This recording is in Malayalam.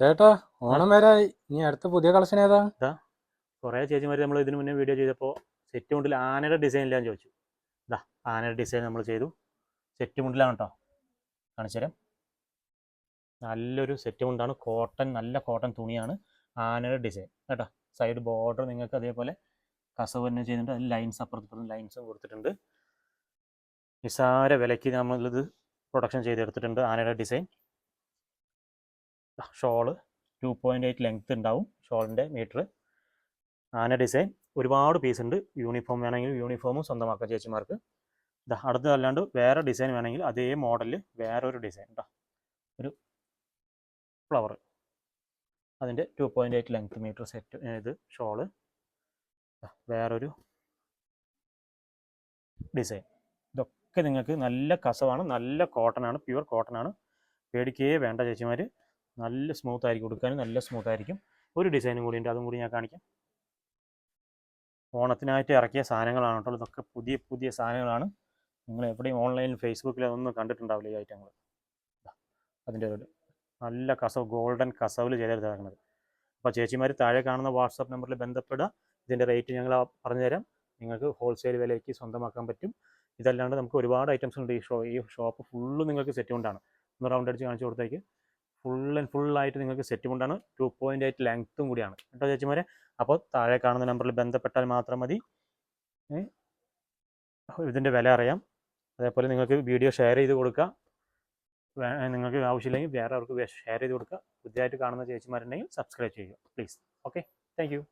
ചേട്ടാ ഓണം വരായി. ഇനി അടുത്ത പുതിയ കളക്ഷൻ ഏതാ? ഇതാ കുറേ ചേച്ചിമാർ നമ്മൾ ഇതിന് മുന്നേ വീഡിയോ ചെയ്തപ്പോൾ സെറ്റ് മുണ്ടിൽ ആനയുടെ ഡിസൈൻ ഇല്ലാന്ന് ചോദിച്ചു. ഇതാ ആനയുടെ ഡിസൈൻ നമ്മൾ ചെയ്തു. സെറ്റ് മുണ്ടിലാണ് കേട്ടോ, കാണിച്ചു തരാം. നല്ലൊരു സെറ്റ് മുണ്ടാണ്, കോട്ടൺ, നല്ല കോട്ടൺ തുണിയാണ്. ആനയുടെ ഡിസൈൻ കേട്ടോ. സൈഡ് ബോർഡർ നിങ്ങൾക്ക് അതേപോലെ കസവ് തന്നെ ചെയ്തിട്ടുണ്ട്. അതിൽ ലൈൻസ് അപ്പുറത്തും ലൈൻസും കൊടുത്തിട്ടുണ്ട്. നിസാര വിലയ്ക്ക് നമ്മളിത് പ്രൊഡക്ഷൻ ചെയ്തെടുത്തിട്ടുണ്ട്. ആനയുടെ ഡിസൈൻ. ഷോള് 2.8 ലെങ്ത് ഉണ്ടാവും ഷോളിൻ്റെ മീറ്റർ. ആന ഡിസൈൻ ഒരുപാട് പീസ് ഉണ്ട്. യൂണിഫോം വേണമെങ്കിൽ യൂണിഫോമും സ്വന്തമാക്കാം ചേച്ചിമാർക്ക്. ഇതാ അടുത്തതല്ലാണ്ട് വേറെ ഡിസൈൻ വേണമെങ്കിൽ അതേ മോഡലിൽ വേറൊരു ഡിസൈൻ കേട്ടോ, ഒരു ഫ്ലവർ, അതിൻ്റെ 2.8 ലെങ്ത് മീറ്റർ സെറ്റ്. ഇത് ഷോള്, വേറൊരു ഡിസൈൻ. ഇതൊക്കെ നിങ്ങൾക്ക് നല്ല കസവാണ്, നല്ല കോട്ടൺ ആണ്, പ്യുവർ കോട്ടൺ ആണ്. പേടിക്കേ വേണ്ട ചേച്ചിമാർ. നല്ല സ്മൂത്ത് ആയിരിക്കും, കൊടുക്കാനും നല്ല സ്മൂത്ത് ആയിരിക്കും. ഒരു ഡിസൈനും കൂടി ഉണ്ട്, അതും കൂടി ഞാൻ കാണിക്കാം. ഓണത്തിനായിട്ട് ഇറക്കിയ സാധനങ്ങളാണ് കേട്ടോ. ഇതൊക്കെ പുതിയ പുതിയ സാധനങ്ങളാണ്. നിങ്ങൾ എവിടെയും ഓൺലൈനിൽ ഫേസ്ബുക്കിൽ അതൊന്നും കണ്ടിട്ടുണ്ടാവില്ല ഈ ഐറ്റങ്ങൾ. അതിൻ്റെ ഒരു നല്ല കസവ്, ഗോൾഡൻ കസവിൽ ചെയ്തെടുത്തിറക്കുന്നത്. അപ്പോൾ ചേച്ചിമാർ താഴെ കാണുന്ന വാട്സാപ്പ് നമ്പറിൽ ബന്ധപ്പെടുക. ഇതിൻ്റെ റേറ്റ് ഞങ്ങൾ പറഞ്ഞു തരാം. നിങ്ങൾക്ക് ഹോൾസെയിൽ വിലയ്ക്ക് സ്വന്തമാക്കാൻ പറ്റും. ഇതല്ലാണ്ട് നമുക്ക് ഒരുപാട് ഐറ്റംസ് ഉണ്ട്. ഈ ഷോപ്പ് ഫുള്ള് നിങ്ങൾക്ക് സെറ്റ് കൊണ്ടാണ്. ഒന്ന് റൗണ്ട് അടിച്ച് കാണിച്ചു കൊടുത്തേക്ക്. ഫുള്ളായിട്ട് നിങ്ങൾക്ക് സെറ്റ് കൊണ്ടാണ്. 2.8 ലെങ്ത്തും കൂടിയാണ് കേട്ടോ ചേച്ചിമാരെ. അപ്പോൾ താഴെ കാണുന്ന നമ്പറിൽ ബന്ധപ്പെട്ടാൽ മാത്രം മതി. ഇതിൻ്റെ വില അറിയാം. അതേപോലെ നിങ്ങൾക്ക് വീഡിയോ ഷെയർ ചെയ്ത് കൊടുക്കുക. നിങ്ങൾക്ക് ആവശ്യമില്ലെങ്കിൽ വേറെ അവർക്ക് ഷെയർ ചെയ്ത് കൊടുക്കുക. പുതിയതായിട്ട് കാണുന്ന ചേച്ചിമാരുണ്ടെങ്കിൽ സബ്സ്ക്രൈബ് ചെയ്യുക പ്ലീസ്. Okay, thank you.